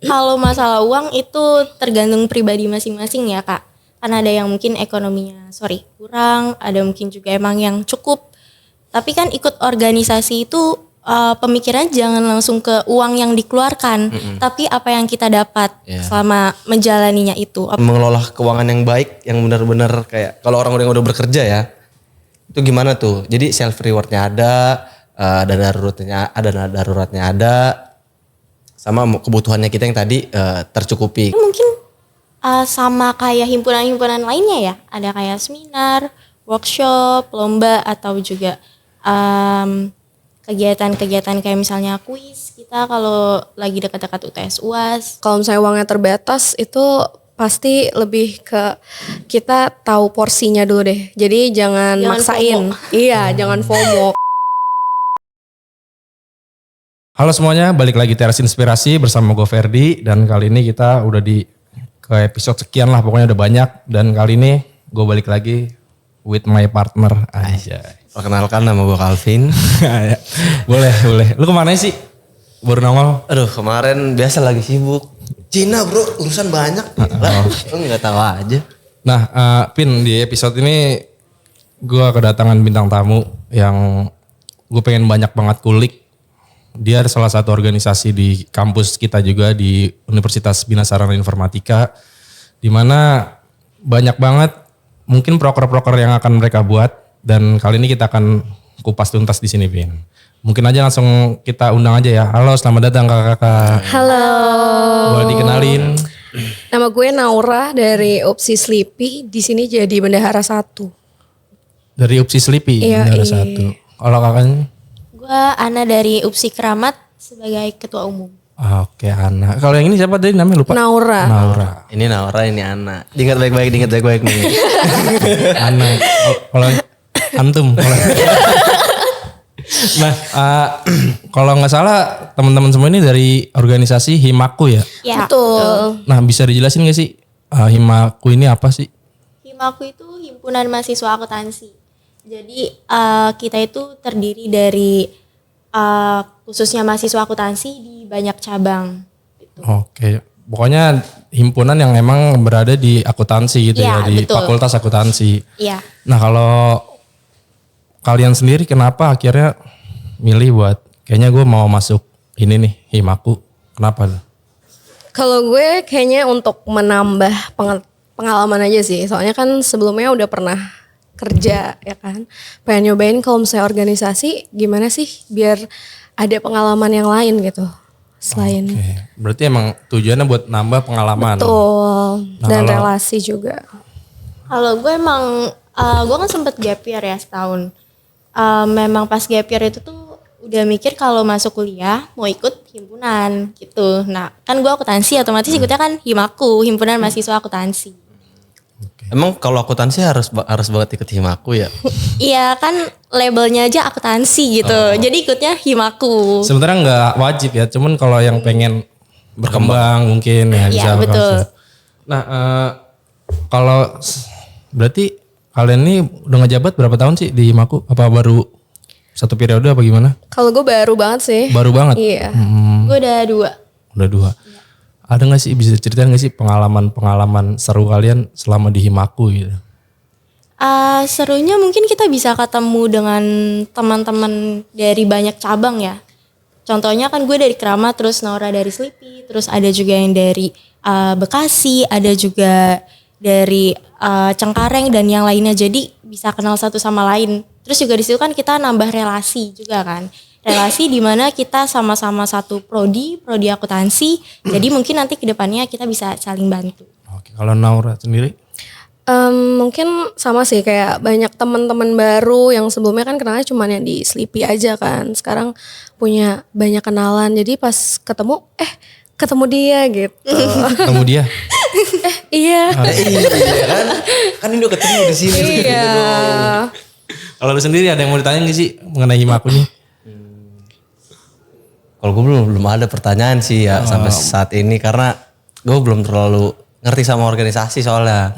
Kalau masalah uang itu tergantung pribadi masing-masing ya Kak. Karena ada yang mungkin ekonominya kurang, ada mungkin juga emang yang cukup. Tapi kan ikut organisasi itu pemikiran jangan langsung ke uang yang dikeluarkan, tapi apa yang kita dapat selama menjalaninya itu. Mengelola keuangan yang baik, yang benar-benar kayak kalau orang yang udah bekerja ya, itu gimana tuh? Jadi self rewardnya ada, dana daruratnya ada, sama kebutuhannya kita yang tadi tercukupi. Mungkin sama kayak himpunan-himpunan lainnya ya, ada kayak seminar, workshop, lomba atau juga kegiatan-kegiatan kayak misalnya kuis kita kalau lagi dekat-dekat UTS UAS. Kalau misalnya uangnya terbatas itu pasti lebih ke kita tahu porsinya dulu deh. Jadi jangan maksain. FOMO. Iya, jangan FOMO. Halo semuanya, balik lagi Teras Inspirasi bersama gue Ferdi. Dan kali ini kita udah ke episode sekian lah, pokoknya udah banyak. Dan kali ini gue balik lagi with my partner aja. Perkenalkan, nama gue Calvin. boleh. Lu kemana sih? Baru nongol? Aduh, kemarin biasa lagi sibuk. Cina bro, urusan banyak. Lu gak tahu aja. Nah, Pin, di episode ini gue kedatangan bintang tamu yang gue pengen banyak banget kulik. Dia ada salah satu organisasi di kampus kita juga di Universitas Bina Sarana Informatika, di mana banyak banget mungkin proker-proker yang akan mereka buat. Dan kali ini kita akan kupas tuntas di sini, Pin. Mungkin aja langsung kita undang aja ya. Halo, selamat datang kakak-kakak. Halo. Boleh dikenalin? Nama gue Naura dari Opsi Sleepy. Di sini jadi bendahara 1. Dari UPSI Sleepy, Iya, bendahara 1. Kalau kakaknya? Gue Ana dari UPSI Keramat sebagai ketua umum. Oke, Ana. Kalau yang ini siapa tadi namanya lupa? Naura. Ini Naura, ini Ana. Diingat baik-baik nih. Ana. Kalau antum. Nah, kalau nggak salah teman-teman semua ini dari organisasi Himaku ya? Ya, Betul. Nah, bisa dijelasin nggak sih Himaku ini apa sih? Himaku itu himpunan mahasiswa akuntansi. Jadi kita itu terdiri dari khususnya mahasiswa akuntansi di banyak cabang. Gitu. Oke, pokoknya himpunan yang emang berada di akuntansi gitu Iya, ya, di betul. fakultas akuntansi. Iya. Nah, kalau kalian sendiri kenapa akhirnya milih buat kayaknya gue mau masuk ini nih Himaku? Kenapa? Kalau gue kayaknya untuk menambah pengalaman aja sih. Soalnya kan sebelumnya udah pernah kerja ya kan. Pengen nyobain kalau misalnya organisasi gimana sih biar ada pengalaman yang lain gitu. Selain Oke, berarti emang tujuannya buat nambah pengalaman. betul. Nah, Dan kalau- relasi juga. Kalau gue emang gue kan sempet gap year ya setahun. Memang pas gap year itu tuh udah mikir kalau masuk kuliah mau ikut himpunan gitu. Nah kan gue akuntansi otomatis ikutnya kan Himaku, himpunan mahasiswa akuntansi. Emang kalau akuntansi harus banget ikut Himaku ya? Iya kan labelnya aja akuntansi gitu. Jadi ikutnya Himaku. Sebenarnya nggak wajib ya, cuman kalau yang pengen berkembang mungkin ya bisa. Iya, betul. Nah, kalau berarti kalian ini udah ngejabat berapa tahun sih di Himaku? Apa baru satu periode apa gimana? Kalau gue baru banget sih. Baru banget. Iya. Gue udah 2. Udah 2. Ada nggak sih, bisa ceritain nggak sih pengalaman seru kalian selama di Himaku gitu? Serunya mungkin kita bisa ketemu dengan teman-teman dari banyak cabang ya. Contohnya kan gue dari Keramat, terus Naura dari Sleepy, terus ada juga yang dari Bekasi, ada juga dari Cengkareng dan yang lainnya. Jadi bisa kenal satu sama lain. Terus juga di situ kan kita nambah relasi juga kan. Relasi di mana kita sama-sama satu prodi akuntansi. Jadi mungkin nanti ke depannya kita bisa saling bantu. Oke, kalau Naura sendiri? Mungkin sama sih kayak banyak teman-teman baru yang sebelumnya kan kenalnya cuma yang di Sleepy aja kan. Sekarang punya banyak kenalan. Jadi pas ketemu dia gitu. Ketemu dia? Iya. Iya kan? Kan ini udah ketemu di sini. Iya. Kalau lu sendiri ada yang mau ditanya nggak sih mengenai Himaku nih? Kalau gue belum ada pertanyaan sih ya sampai saat ini karena gue belum terlalu ngerti sama organisasi soalnya.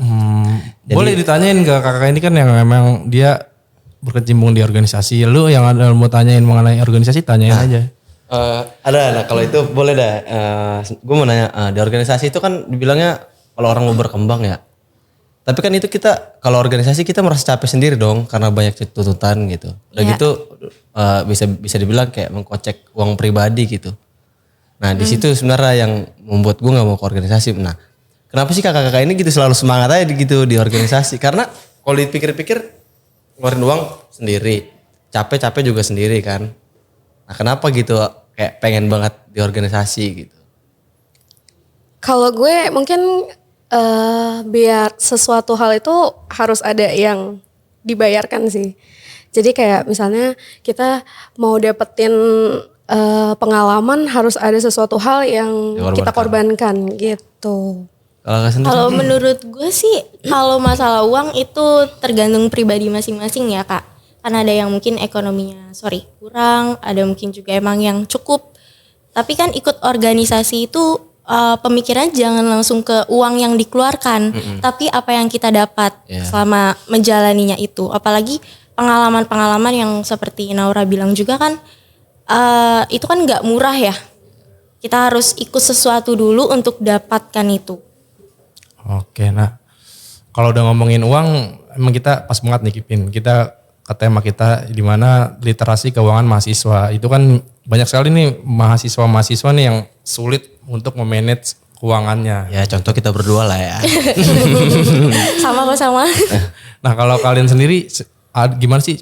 Boleh ditanyain ke kakak ini kan yang memang dia berkecimpung di organisasi. Lu yang ada mau tanyain mengenai organisasi tanyain aja. Ada, nah kalau itu boleh dah. Gue mau nanya, di organisasi itu kan dibilangnya kalau orang mau berkembang ya. Tapi kan itu kita, kalau organisasi kita merasa capek sendiri dong karena banyak tuntutan gitu. Udah gitu bisa dibilang kayak mengkocek uang pribadi gitu. Nah di situ sebenarnya yang membuat gue nggak mau ke organisasi. Nah kenapa sih kakak-kakak ini gitu selalu semangat aja gitu di organisasi? Karena kalau dipikir-pikir ngeluarin uang sendiri, capek-capek juga sendiri kan. Nah kenapa gitu kayak pengen banget di organisasi gitu? Kalau gue mungkin biar sesuatu hal itu harus ada yang dibayarkan sih. Jadi kayak misalnya kita mau dapetin pengalaman harus ada sesuatu hal yang kita korbankan gitu. Kalau menurut gue sih kalau masalah uang itu tergantung pribadi masing-masing ya Kak. Kan ada yang mungkin ekonominya kurang, ada mungkin juga emang yang cukup. Tapi kan ikut organisasi itu pemikiran jangan langsung ke uang yang dikeluarkan, tapi apa yang kita dapat selama menjalaninya itu. Apalagi pengalaman-pengalaman yang seperti Naura bilang juga kan, itu kan nggak murah ya. Kita harus ikut sesuatu dulu untuk dapatkan itu. Oke, nah kalau udah ngomongin uang, emang kita pas banget nih Kipin. Kita ke tema kita di mana literasi keuangan mahasiswa. Itu kan banyak sekali nih mahasiswa-mahasiswa nih yang sulit untuk memanage keuangannya. Ya contoh kita berdua lah ya. Sama kok sama. Nah kalau kalian sendiri gimana sih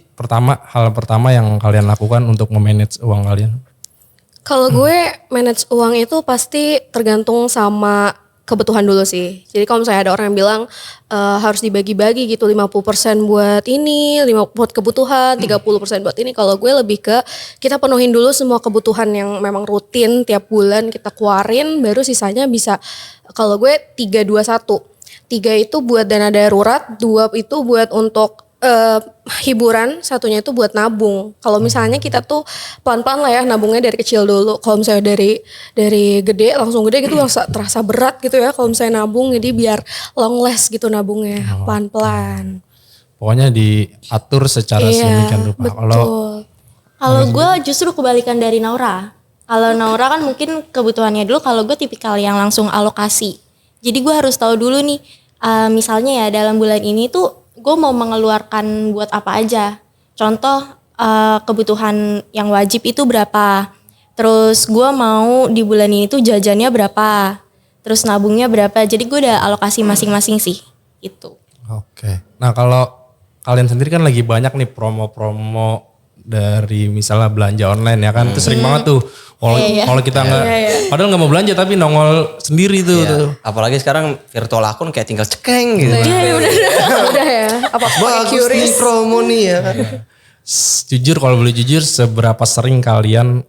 hal pertama yang kalian lakukan untuk memanage uang kalian? Kalau gue manage uang itu pasti tergantung sama kebutuhan dulu sih. Jadi kalau misalnya ada orang yang bilang harus dibagi-bagi gitu 50% buat ini, 5 buat kebutuhan, 30% buat ini. Kalau gue lebih ke kita penuhin dulu semua kebutuhan yang memang rutin tiap bulan kita keluarin, baru sisanya bisa kalau gue 3-2-1. 3 itu buat dana darurat, 2 itu buat untuk hiburan, satunya itu buat nabung. Kalau misalnya kita tuh pelan-pelan lah ya nabungnya dari kecil dulu. Kalau misalnya dari gede langsung gede gitu terasa berat gitu ya kalau misalnya nabung. Jadi biar long last gitu nabungnya pelan-pelan. Pokoknya diatur secara sedemikian rupa. Kalau gue justru kebalikan dari Naura. Kalau Naura kan mungkin kebutuhannya dulu, kalau gue tipikal yang langsung alokasi. Jadi gue harus tahu dulu nih, misalnya ya dalam bulan ini tuh gue mau mengeluarkan buat apa aja. Contoh kebutuhan yang wajib itu berapa. Terus gue mau di bulan ini tuh jajannya berapa. Terus nabungnya berapa. Jadi gue udah alokasi masing-masing sih. Itu. Oke. Nah kalau kalian sendiri kan lagi banyak nih promo-promo dari misalnya belanja online ya kan. Itu sering banget tuh. Kalau kita padahal nggak mau belanja tapi nongol sendiri tuh. Apalagi sekarang virtual akun kayak tinggal cekeng gitu. Udah ya. Apa bagus nih promo nih ya kan. Jujur kalau boleh jujur, seberapa sering kalian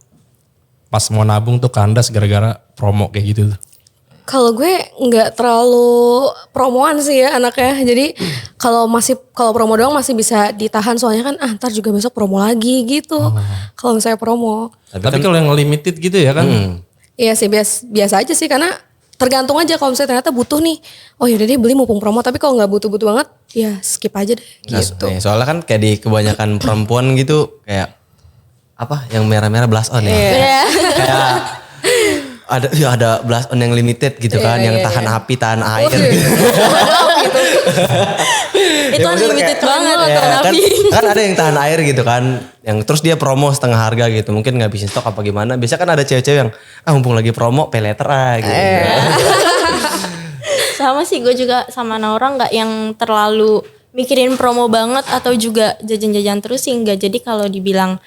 pas mau nabung tuh kandas gara-gara promo kayak gitu tuh? Kalau gue nggak terlalu promoan sih ya anaknya. Jadi kalau promo doang masih bisa ditahan, soalnya kan ntar juga besok promo lagi gitu. Kalau misalnya promo. Tapi kalau yang limited gitu ya kan? Iya sih biasa aja sih, karena tergantung aja kalau misalnya ternyata butuh nih. Oh yaudah deh beli mumpung promo, tapi kalau nggak butuh-butuh banget ya skip aja deh gitu. Nah, soalnya kan kayak di kebanyakan perempuan gitu kayak apa yang merah-merah blush on ya. Kayak ada blush on yang limited gitu kan, yang tahan api, tahan air gitu. Itu unlimited banget tahan api. Kan ada yang tahan air gitu kan, yang terus dia promo setengah harga gitu, mungkin ngabisin stok apa gimana. Biasa kan ada cewek-cewek yang mumpung lagi promo pay later gitu. Sama sih, gue juga sama Naura nggak yang terlalu mikirin promo banget atau juga jajan-jajan terus sih enggak. Jadi kalau dibilang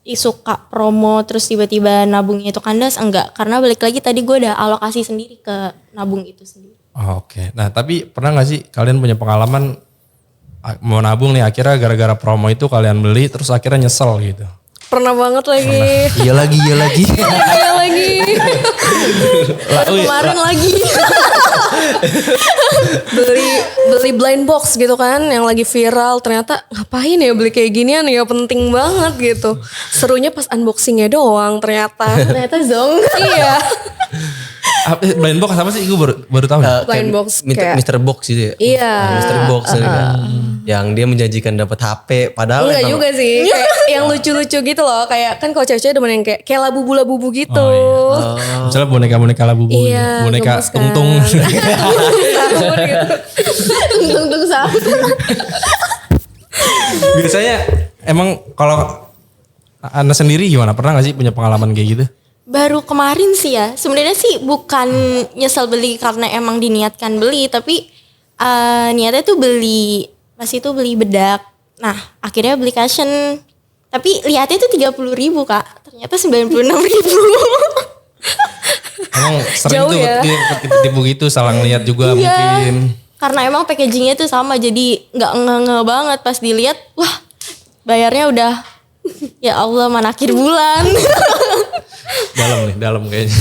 suka promo terus tiba-tiba nabungnya itu kandas, enggak. Karena balik lagi tadi gue udah alokasi sendiri ke nabung itu sendiri. Oke. Nah tapi pernah gak sih kalian punya pengalaman mau nabung nih akhirnya gara-gara promo itu kalian beli terus akhirnya nyesel gitu? Pernah banget lagi. Iya lagi. Iya lagi. Kemarin lagi. beli blind box gitu kan yang lagi viral, ternyata ngapain ya beli kayak ginian ya, penting banget gitu. Serunya pas unboxingnya doang ternyata zong. Iya. Blind box apa sih? Gue baru tahu. Blind box kayak Mr. Box gitu ya. Iya. Mr. Box gitu kan. Yang dia menjanjikan dapat HP padahal Enggak emang- juga sih, kayak yang lucu-lucu gitu loh. Kayak kan kalau cewek-cewek demen yang kayak labu-labu gitu. Oh, iya. Misalnya boneka-boneka labubu, Iya, boneka gemes kan. tungtung. Sahur gitu. Tung-tung sahur. Biasanya emang kalau Anda sendiri gimana? Pernah gak sih punya pengalaman kayak gitu? Baru kemarin sih ya. Sebenarnya sih bukan nyesel beli karena emang diniatkan beli, tapi niatnya tuh beli pas itu beli bedak. Nah, akhirnya beli cushion. Tapi lihatnya tuh 30.000 Kak. Ternyata 96.000. Emang sering Jauh tuh ya. ketipu gitu, salah ngeliat juga Iya. mungkin. Karena emang packagingnya tuh sama, jadi nggak nge banget pas dilihat. Wah, bayarnya udah ya Allah mana akhir bulan. Dalam kayaknya.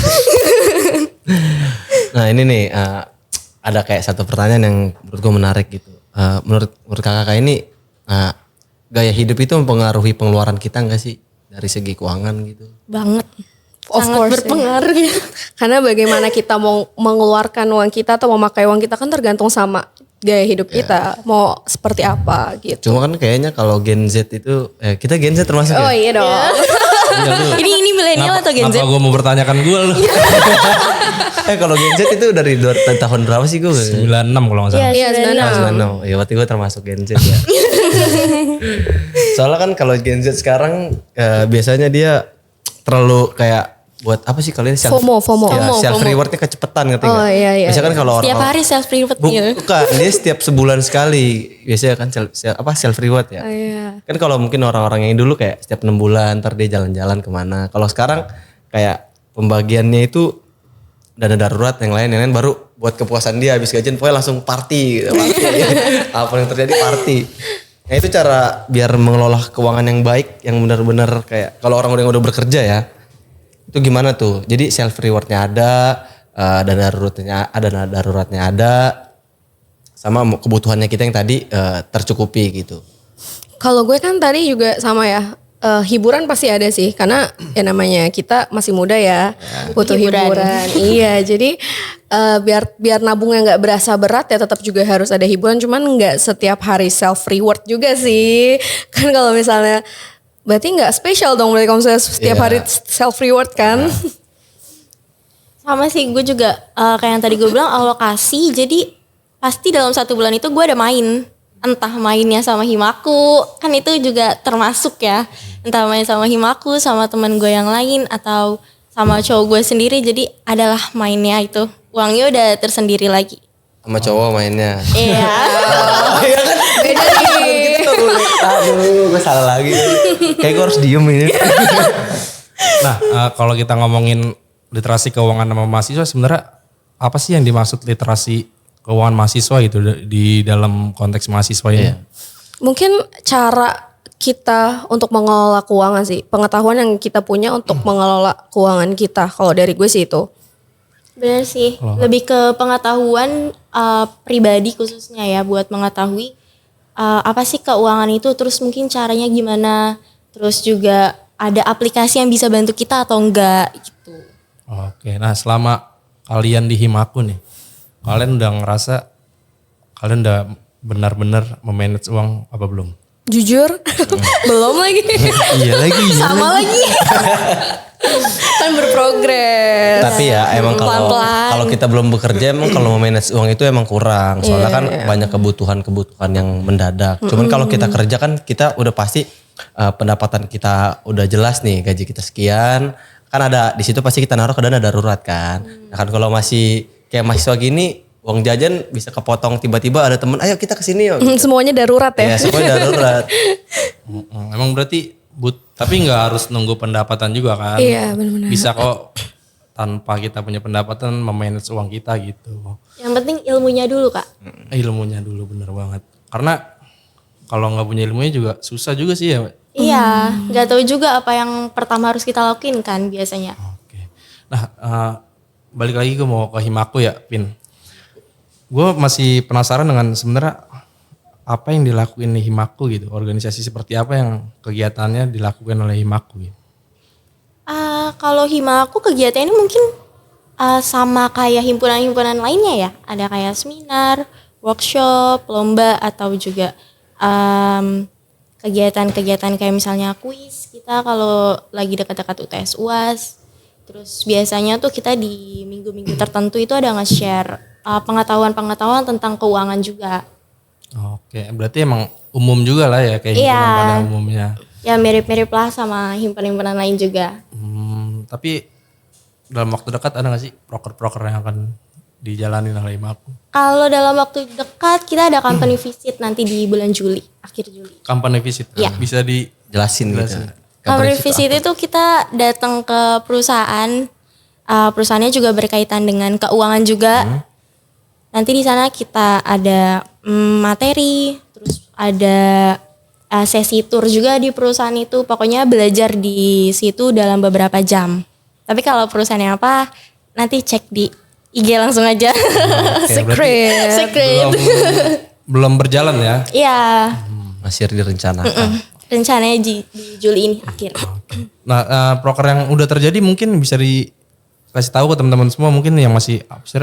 Nah ini nih ada kayak satu pertanyaan yang menurut gue menarik gitu. Menurut kakak ini gaya hidup itu mempengaruhi pengeluaran kita nggak sih dari segi keuangan gitu? Banget. Of Sangat course, berpengaruh ya. Karena bagaimana kita mau mengeluarkan uang kita atau memakai uang kita kan tergantung sama gaya hidup kita. Mau seperti apa gitu. Cuma kan kayaknya kalau Gen Z itu kita Gen Z termasuk Oh ya? iya dong. Ini milenial atau Gen Z? Kenapa gue mau bertanyakan gue lu? Kalau Gen Z itu dari tahun berapa sih gue? 96 kalau gak salah. Iya, 96. Ya berarti gue termasuk Gen Z ya. Soalnya kan kalau Gen Z sekarang biasanya dia terlalu kayak buat apa sih kalian FOMO. self rewardnya kecepetan ngerti nggak? Oh, iya. Biasanya kan kalau orang Setiap hari self reward gitu. bukan dia setiap sebulan sekali biasanya kan self reward ya. Oh, iya. Kan kalau mungkin orang-orang yang dulu kayak setiap 6 bulan ntar dia jalan-jalan kemana. Kalau sekarang kayak pembagiannya itu dana darurat yang lain baru buat kepuasan dia habis gajian pokoknya langsung party. Apa yang terjadi party. Nah itu cara biar mengelola keuangan yang baik yang benar-benar kayak kalau orang yang udah bekerja ya itu gimana tuh? Jadi self rewardnya ada, dana daruratnya ada, sama kebutuhannya kita yang tadi tercukupi gitu. Kalau gue kan tadi juga sama ya. Hiburan pasti ada sih karena ya namanya kita masih muda ya, butuh hiburan. Iya, jadi biar nabungnya nggak berasa berat ya tetap juga harus ada hiburan. Cuman nggak setiap hari self reward juga sih. Kan kalau misalnya berarti nggak spesial dong berarti kalau misalnya setiap Iya. hari self reward kan? Sama sih gue juga kayak yang tadi gue bilang alokasi. Jadi pasti dalam 1 bulan itu gue ada main. Entah mainnya sama Himaku, kan itu juga termasuk ya. Entah main sama Himaku, sama teman gue yang lain, atau sama cowok gue sendiri. Jadi adalah mainnya itu. Uangnya udah tersendiri lagi. Sama cowok mainnya. Iya. Beda nih. Aduh, gue salah lagi. Kayak gue harus diem ini. Nah, kalau kita ngomongin literasi keuangan sama mahasiswa, sebenarnya apa sih yang dimaksud literasi keuangan mahasiswa gitu di dalam konteks mahasiswa ini? Iya. Mungkin cara kita untuk mengelola keuangan sih, pengetahuan yang kita punya untuk mengelola keuangan kita. Kalau dari gue sih itu. Benar sih. Lebih ke pengetahuan pribadi khususnya ya. Buat mengetahui apa sih keuangan itu. Terus mungkin caranya gimana. Terus juga ada aplikasi yang bisa bantu kita atau enggak gitu. Oke, nah selama kalian di Himaku nih, kalian udah ngerasa kalian udah benar-benar memanage uang apa belum? Jujur, belum lagi. Iya lagi. Sama lagi. Kan berprogres. Tapi ya emang Pelan-pelan. kalau kita belum bekerja emang kalau manage uang itu emang kurang. Soalnya kan banyak kebutuhan-kebutuhan yang mendadak. Cuman kalau kita kerja kan kita udah pasti pendapatan kita udah jelas nih, gaji kita sekian. Kan ada di situ pasti kita naruh ke dana darurat kan. Nah kan kalau masih kayak mahasiswa gini uang jajan bisa kepotong tiba-tiba ada temen ayo kita kesini yuk. Semuanya darurat Ya ya. semuanya darurat. Emang berarti tapi nggak harus nunggu pendapatan juga kan? Iya, benar-benar. Bisa kok tanpa kita punya pendapatan memanage uang kita gitu. Yang penting ilmunya dulu Kak. Ilmunya dulu bener banget. Karena kalau nggak punya ilmunya juga susah juga sih ya. Iya, nggak tahu juga apa yang pertama harus kita lakuin kan biasanya. Oke. Nah, balik lagi gue mau ke Himaku ya, Pin. Gue masih penasaran dengan sebenarnya apa yang dilakuin di Himaku gitu. Organisasi seperti apa yang kegiatannya dilakukan oleh Himaku gitu. Kalau Himaku kegiatannya mungkin sama kayak himpunan-himpunan lainnya ya. Ada kayak seminar, workshop, lomba atau juga kegiatan-kegiatan kayak misalnya kuis kita kalau lagi dekat-dekat UTS UAS. Terus biasanya tuh kita di minggu-minggu tertentu itu ada nge-share pengetahuan-pengetahuan tentang keuangan juga. Oke, berarti emang umum juga lah ya kayak himpunan pada umumnya. Ya mirip-mirip lah sama himpunan-himpunan lain juga. Tapi dalam waktu dekat ada gak sih proker-proker yang akan dijalani oleh Himaku? Kalau dalam waktu dekat kita ada company visit nanti di bulan Juli, akhir Juli. Company visit, Iya. bisa Jelasin gitu. Company visit itu kita datang ke perusahaan, perusahaannya juga berkaitan dengan keuangan juga. Nanti di sana kita ada materi, terus ada sesi tour juga di perusahaan itu. Pokoknya belajar di situ dalam beberapa jam. Tapi kalau perusahaannya apa, nanti cek di IG langsung aja. Secret. belum berjalan ya? Iya, Masih direncanakan. rencananya di Juli ini akhir. Nah, proker yang udah terjadi mungkin bisa dikasih tahu ke teman-teman semua mungkin yang masih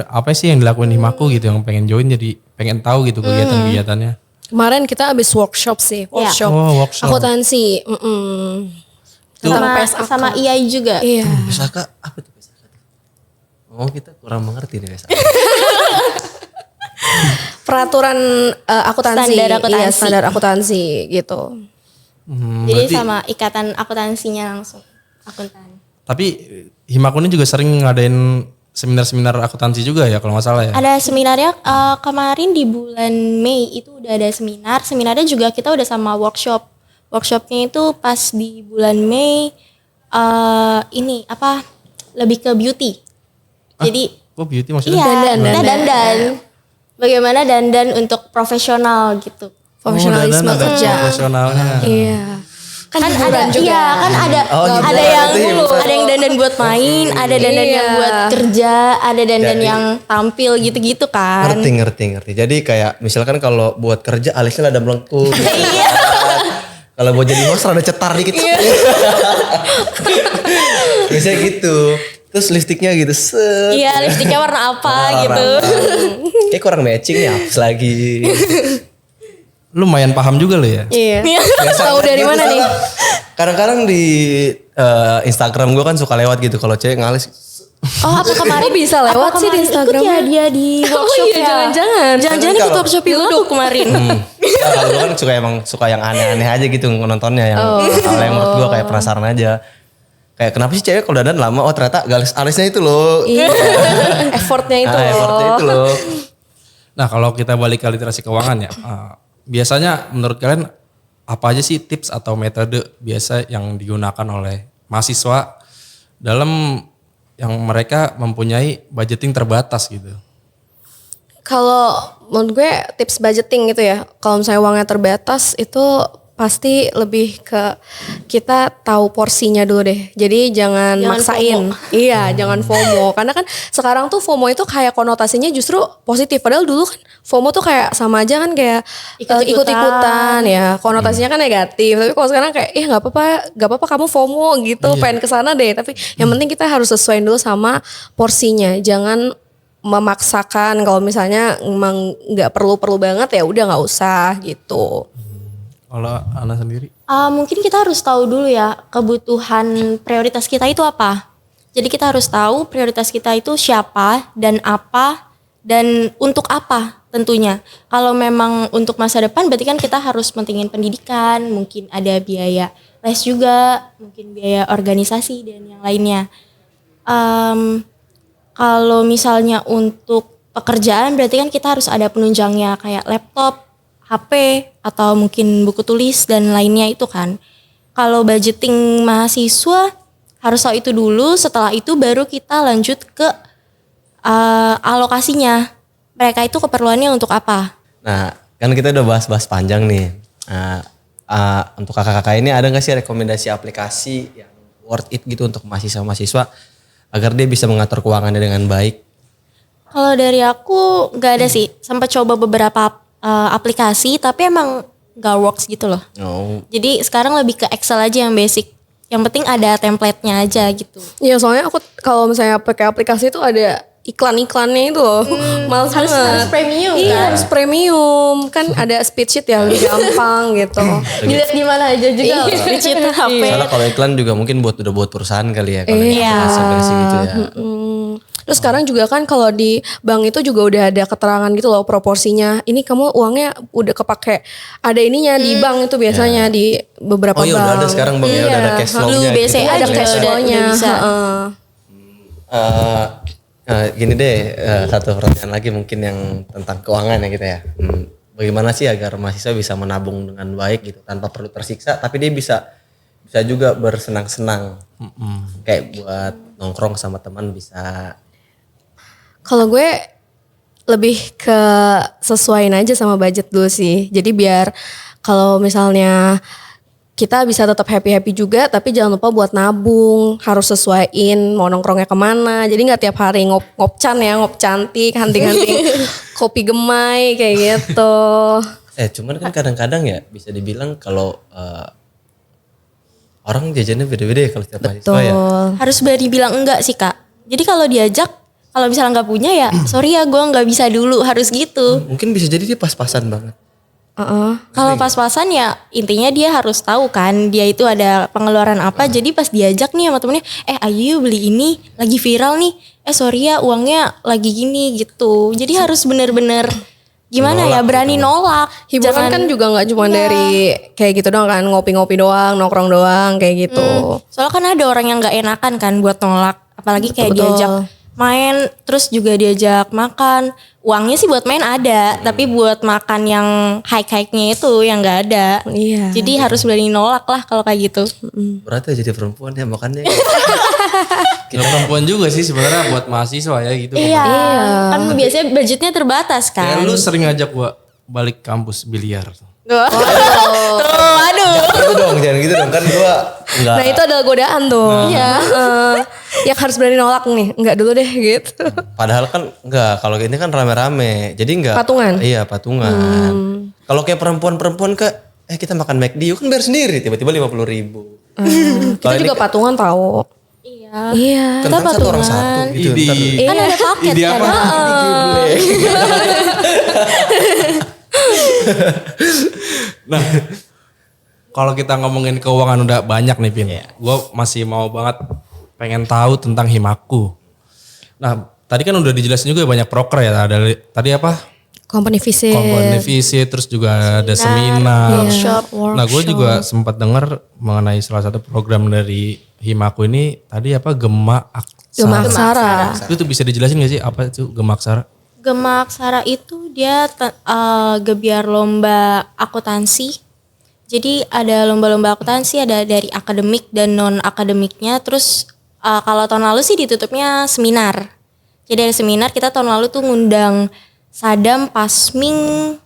apa sih yang dilakuin Himaku gitu, yang pengen join jadi pengen tahu gitu kegiatan-kegiatannya. Kemarin kita habis workshop sih, workshop, workshop. akuntansi. Sama IAI juga. Iya. PSAK apa tuh PSAK? Oh kita kurang mengerti nih PSAK. Peraturan akuntansi, Standar akuntansi. iya standar akuntansi gitu. Jadi sama ikatan akuntansinya langsung. Akuntan. Tapi Himaku ini juga sering ngadain seminar-seminar akuntansi juga ya kalau nggak salah ya. Ada seminarnya kemarin di bulan Mei itu udah ada seminar. Seminarnya juga kita udah sama workshop. Workshopnya itu pas di bulan Mei ini apa lebih ke beauty. Jadi Oh beauty maksudnya? iya kita dandan. Bagaimana dandan untuk profesional gitu. Profesionalisme dandan ada kerja. profesionalnya. Iya. Kan hiburan ada juga. iya kan ada gitu. ada yang Berarti ada yang dandan buat main, ada dandan yang buat kerja, ada dandan Jadi- yang tampil gitu-gitu kan. Ngerti. Jadi kayak misalkan kalau buat kerja alisnya ada melengkung. Iya. Kalau buat jadi host ada cetar dikit. Biasanya gitu. Terus lipstiknya gitu. Set. Iya, lipstiknya warna apa gitu. Kayak kurang matching nih, hapus lagi. Lumayan paham juga lo ya. Iya. Biasa Tahu dari gitu mana nih? soalnya. Kadang-kadang di Instagram gue kan suka lewat gitu kalau cewek ngalis. Oh, apa kemarin Kok bisa lewat sih di Instagram? Ikut ya dia di workshop iya, ya. jangan-jangan. Jangan-jangan Kan ikut kalau- workshop itu kemarin. Ya, kalau gue kan suka yang aneh-aneh aja gitu nontonnya yang hal yang menurut gue kayak penasaran aja. Kayak kenapa sih cewek kalau dandan lama? Oh ternyata garis alisnya itu loh. Iya. Effortnya itu loh. Effortnya itu loh. Nah kalau kita balik ke literasi keuangan ya, biasanya menurut kalian apa aja sih tips atau metode biasa yang digunakan oleh mahasiswa dalam yang mereka mempunyai budgeting terbatas gitu? Kalau menurut gue tips budgeting gitu ya, kalau misalnya uangnya terbatas itu pasti lebih ke kita tahu porsinya dulu deh. Jadi jangan maksain. Iya, jangan FOMO. Karena kan sekarang tuh FOMO itu kayak konotasinya justru positif. Padahal dulu kan FOMO tuh kayak sama aja kan kayak ikut-ikutan ya. Konotasinya kan negatif. Tapi kalau sekarang kayak nggak apa-apa kamu FOMO gitu, pengen kesana deh. Tapi yang penting kita harus sesuaiin dulu sama porsinya. Jangan memaksakan kalau misalnya emang nggak perlu banget ya udah nggak usah gitu. Kalau Ana sendiri? Mungkin kita harus tahu dulu ya kebutuhan prioritas kita itu apa. Jadi kita harus tahu prioritas kita itu siapa dan apa dan untuk apa tentunya. Kalau memang untuk masa depan berarti kan kita harus mentingin pendidikan, mungkin ada biaya les juga, mungkin biaya organisasi dan yang lainnya. Kalau misalnya untuk pekerjaan berarti kan kita harus ada penunjangnya kayak laptop, HP atau mungkin buku tulis dan lainnya itu kan. Kalau budgeting mahasiswa harus tahu itu dulu, setelah itu baru kita lanjut ke alokasinya. Mereka itu keperluannya untuk apa? Nah kan kita udah bahas panjang nih. Untuk kakak-kakak ini ada gak sih rekomendasi aplikasi yang worth it gitu untuk mahasiswa-mahasiswa agar dia bisa mengatur keuangannya dengan baik? Kalau dari aku nggak ada sih. Sempat coba beberapa aplikasi tapi emang nggak works gitu loh. Oh. Jadi sekarang lebih ke Excel aja yang basic. Yang penting ada template-nya aja gitu. Iya soalnya aku kalau misalnya pakai aplikasi itu ada iklan-iklannya itu loh. Males Harus banget. premium Iya, kan? harus premium. Kan ada speed sheet ya lebih gampang gitu. Dilihat di mana aja juga spreadsheet HP. Soalnya kalau iklan juga mungkin udah buat perusahaan kali ya. Kalau Iya. versi gitu ya. Terus sekarang juga kan kalau di bank itu juga udah ada keterangan gitu loh proporsinya. Ini kamu uangnya udah kepake. Ada ininya di bank itu biasanya di beberapa Oh iya bank. udah ada sekarang bang ya, udah ada cash Dulu flow-nya. BCA gitu. Ada juga cash udah flow-nya. bisa. Heeh. Gini deh, satu pertanyaan lagi mungkin yang tentang keuangan ya kita ya. Bagaimana sih agar mahasiswa bisa menabung dengan baik gitu tanpa perlu tersiksa, tapi dia bisa juga bersenang-senang. Kayak buat nongkrong sama teman bisa. Kalau gue lebih ke sesuaiin aja sama budget dulu sih. Jadi biar kalau misalnya kita bisa tetap happy-happy juga, tapi jangan lupa buat nabung, harus sesuaiin mau nongkrongnya kemana. Jadi nggak tiap hari ngop-ngopcan ya, ngop cantik, hunting-hunting kopi gemai kayak gitu. Cuman kan kadang-kadang ya bisa dibilang kalau orang jajannya beda-beda ya kalau setiap mahasiswa ya. Harus berani bilang enggak sih Kak. Jadi kalau diajak, kalau misalnya nggak punya ya sorry ya gue nggak bisa dulu, harus gitu. Mungkin bisa jadi dia pas-pasan banget. Kalau pas-pasan ya intinya dia harus tahu kan dia itu ada pengeluaran apa. Jadi pas diajak nih sama temennya, ayo beli ini lagi viral nih. Sorry ya uangnya lagi gini gitu. Jadi harus bener-bener gimana ya, berani nolak. Hiburan kan juga nggak cuma dari kayak gitu doang kan, ngopi-ngopi doang, nongkrong doang kayak gitu. Soalnya kan ada orang yang nggak enakan kan buat nolak. Apalagi kayak Betul. diajak main terus juga diajak makan. Uangnya sih buat main ada, tapi buat makan yang high-high-nya itu yang nggak ada. Iya. Jadi harus berani nolak lah kalau kayak gitu. Berat ya jadi perempuan ya makannya. Kita perempuan juga sih sebenarnya buat mahasiswa ya gitu. Iya. Kan biasanya budgetnya terbatas Kayak kan. lu sering ngajak gua balik kampus biliar. Aduh. Gitu dong, jangan gitu dong kan gua enggak. Nah itu adalah godaan tuh. Iya. Yang harus berani nolak nih. Enggak dulu deh gitu. Padahal kan enggak, kalau ini kan rame-rame. Jadi enggak. Patungan? Iya, patungan. Kalau kayak perempuan-perempuan kita makan McD, yuk kan bayar sendiri tiba-tiba 50.000. Kita juga patungan tahu. Iya. Iya. Kan satu orang satu gitu. Ntar- Kan ada paket Ide kan. apa? Nah, kalau kita ngomongin keuangan udah banyak nih Pin. Gue masih mau banget pengen tahu tentang Himaku. Nah, tadi kan udah dijelasin juga banyak proker ya. Ada tadi apa? Company visit. Company visit, terus juga ada seminar. workshop. Nah, gue juga sempat dengar mengenai salah satu program dari Himaku ini tadi apa Gema Aksara. Aksara. Itu tuh bisa dijelasin gak sih apa itu Gema Aksara? Gema Aksara itu dia gebiar lomba akuntansi. Jadi ada lomba-lomba akuntansi, ada dari akademik dan non akademiknya. Terus kalau tahun lalu sih ditutupnya seminar. Jadi ada seminar, kita tahun lalu tuh ngundang Sadam, Pasming,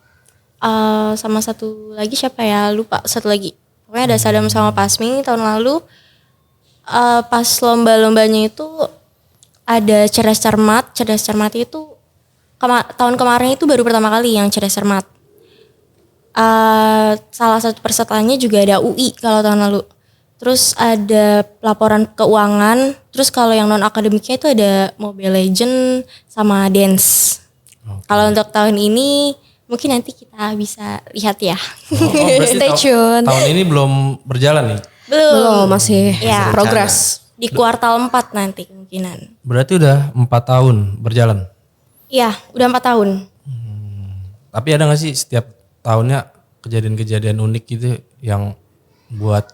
sama satu lagi siapa ya, lupa satu lagi. Pokoknya ada Sadam sama Pasming tahun lalu. Pas lomba-lombanya itu ada cerdas cermat. Cerdas cermat itu tahun kemarin itu baru pertama kali yang cerdas cermat. Salah satu pesertanya juga ada UI kalau tahun lalu. Terus ada laporan keuangan. Terus kalau yang non akademiknya itu ada Mobile Legend sama dance. Kalau untuk tahun ini mungkin nanti kita bisa lihat ya. Berarti Stay tune. Tahun ini belum berjalan nih. Belum, masih Ya. progress. Di kuartal 4 nanti kemungkinan. Berarti udah 4 tahun berjalan. Iya, udah 4 tahun. Tapi ada gak sih setiap tahunnya kejadian-kejadian unik gitu yang buat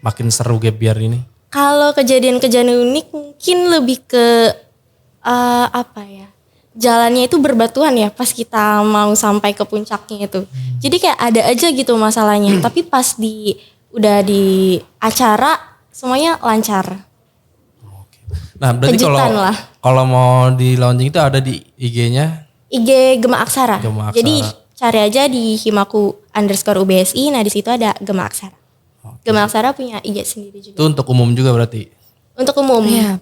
makin seru gap year ini? Kalau kejadian-kejadian unik mungkin lebih ke apa ya? Jalannya itu berbatuan ya pas kita mau sampai ke puncaknya itu. Jadi kayak ada aja gitu masalahnya. Tapi pas udah di acara semuanya lancar. Nah, berarti Kejutan lah. kalau mau di launching itu ada di IG-nya. IG Gema Aksara. Gema Aksara. Jadi cari aja di Himaku_UBSI. Nah di situ ada Gema Aksara. Gema Aksara punya IG sendiri juga. Itu untuk umum juga berarti. Untuk umum. Iya.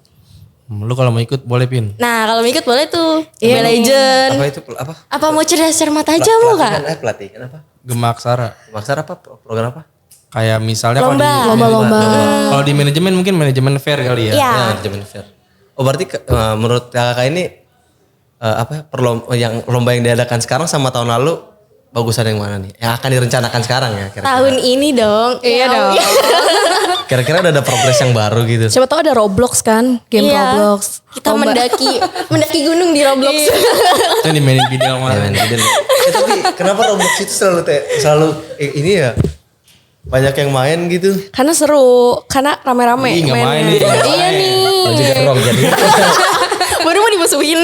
Lu kalau mau ikut boleh Pin. Nah kalau mau ikut boleh tuh. Mobile Legend. Apa itu apa? Apa mau cerdas cermat aja mau Pelatihan, kak? pelatihan apa? Gema Aksara. Maksar apa? Program apa? Kayak misalnya Lomba. kalau di Lomba-lomba. kalau di manajemen mungkin manajemen fair kali ya. Iya. Manajemen fair. Oh berarti menurut kakak ini yang lomba yang diadakan sekarang sama tahun lalu bagusan yang mana nih? Yang akan direncanakan sekarang ya kira-kira? Tahun ini dong. Iya dong. Kira-kira udah ada progres yang baru gitu. Siapa tahu ada Roblox kan, game Iya. Roblox. Kita Lomba. mendaki gunung di Roblox. Itu yang dimainin video Ya, kemarin. tapi kenapa Roblox itu selalu ini ya banyak yang main gitu? Karena seru, karena rame-rame. Ih, nggak main mainnya. nih. Iya nih. Oh, juga wrong jadi. Baru mau dimusuhin.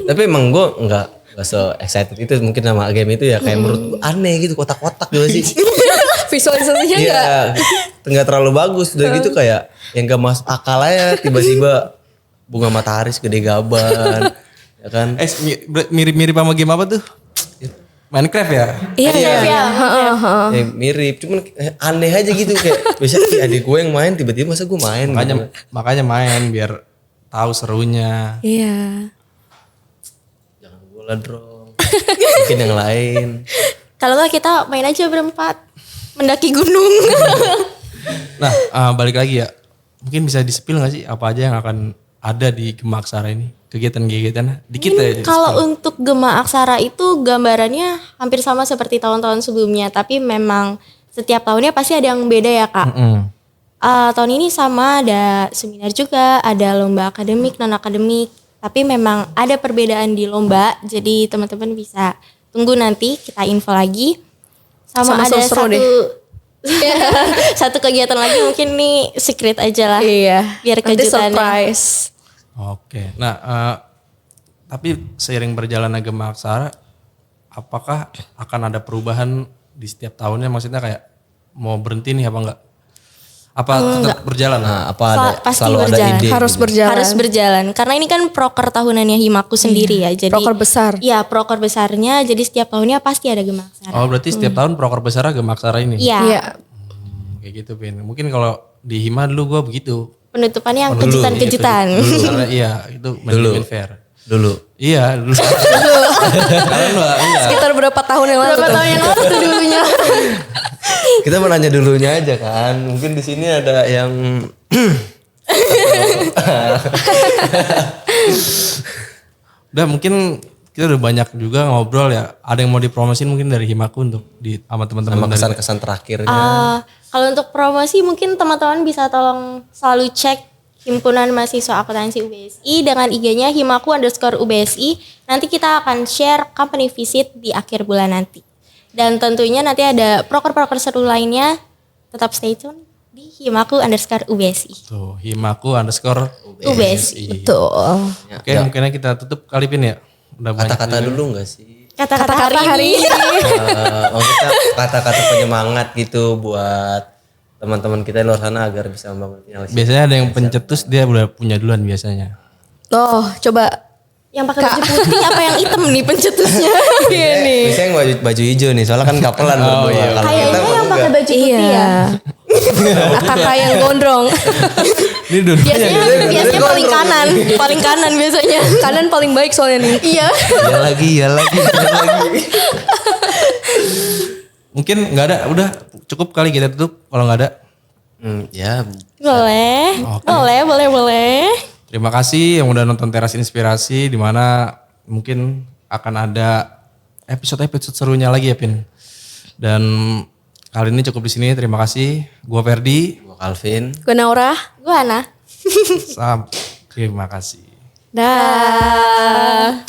Tapi emang gue nggak so excited itu mungkin sama game itu ya kayak menurut gue aneh gitu kotak-kotak juga sih. Visualisasinya Iya, enggak. nggak terlalu bagus udah gitu kayak yang gak masuk akal aja tiba-tiba bunga matahari segede gaban, ya kan? Mirip-mirip sama game apa tuh? Minecraft ya? Iya, iya. Ya, mirip, cuman aneh aja gitu kayak biasanya adik gue yang main tiba-tiba masa gue main. gitu. Makanya main biar tahu serunya. Iya. Jangan bola dong. Mungkin yang lain. Kalau nggak kita main aja berempat. Mendaki gunung. Nah, balik lagi ya. Mungkin bisa di-spill gak sih apa aja yang akan ada di Gema Aksara ini? Kegiatan-kegiatan dikit ya. Kalau untuk Gema Aksara itu gambarannya hampir sama seperti tahun-tahun sebelumnya. Tapi memang setiap tahunnya pasti ada yang beda ya Kak. Tahun ini sama ada seminar juga, ada lomba akademik, non-akademik. Tapi memang ada perbedaan di lomba. Jadi teman-teman bisa tunggu nanti kita info lagi. Sama ada seru-seru satu deh. satu kegiatan lagi mungkin nih secret aja lah. Iya. Biar Nanti kejutannya. surprise. Oke. Nah, tapi seiring berjalannya Gema Aksara, apakah akan ada perubahan di setiap tahunnya? Maksudnya kayak mau berhenti nih apa enggak? Apa tetap berjalan? Nah, apa ada Pasti selalu ada berjalan. ide. Harus gitu. berjalan. Harus berjalan. Karena ini kan proker tahunannya Himaku sendiri ya. Jadi proker besar. Iya, proker besarnya. Jadi setiap tahunnya pasti ada Gema Aksara. Oh, berarti setiap tahun proker besar Gema Aksara ini? Iya. Iya. Kayak gitu, Pin. Mungkin kalau di Hima dulu gue begitu. Penutupannya yang dulu, kejutan-kejutan. Karena iya, itu manajemen fair. Dulu. Iya, dulu. Sekarang enggak. Sekitar berapa tahun yang lalu Berapa tuh? tahun yang lalu tuh dulunya. Kita mau nanya dulunya aja kan. Mungkin di sini ada yang Udah mungkin kita udah banyak juga ngobrol ya. Ada yang mau dipromosin mungkin dari Himaku untuk di sama teman-teman sama dari kesan-kesan terakhirnya. Kalau untuk promosi mungkin teman-teman bisa tolong selalu cek Himpunan Mahasiswa Akuntansi UBSI dengan IG-nya himaku_UBSI. Nanti kita akan share company visit di akhir bulan nanti. Dan tentunya nanti ada proker-proker seru lainnya. Tetap stay tune di himaku_UBSI. Tuh, Himaku_UBSI. Betul. Oke, mungkinnya kita tutup kali Pin ya. Udah banyak Kata-kata juga. dulu gak sih? Kata-kata hari ini. Maksudnya kata-kata penyemangat gitu buat teman-teman kita di luar sana agar bisa membangun finalisasi. Biasanya ada yang pencetus dia udah punya duluan biasanya. Oh, coba. Yang pakai baju putih apa yang hitam nih pencetusnya? Iya nih. Biasanya yang baju hijau nih, soalnya kan kapelan berdua. iya. Kalau kita Kayaknya yang berdua pakai baju putih Iya. ya. Kakak yang gondrong. Ini dulu. Biasanya paling kanan biasanya. Kanan paling baik soalnya nih. Iya. ya lagi. Mungkin nggak ada, udah cukup kali kita tutup kalau nggak ada. Ya, Boleh. Oke. Boleh. Terima kasih yang udah nonton Teras Inspirasi di mana mungkin akan ada episode serunya lagi ya Pin. Dan kali ini cukup di sini. Terima kasih. Gua Ferdi. gua Calvin. Gue Naura. Gue Ana. Terima kasih. Dah.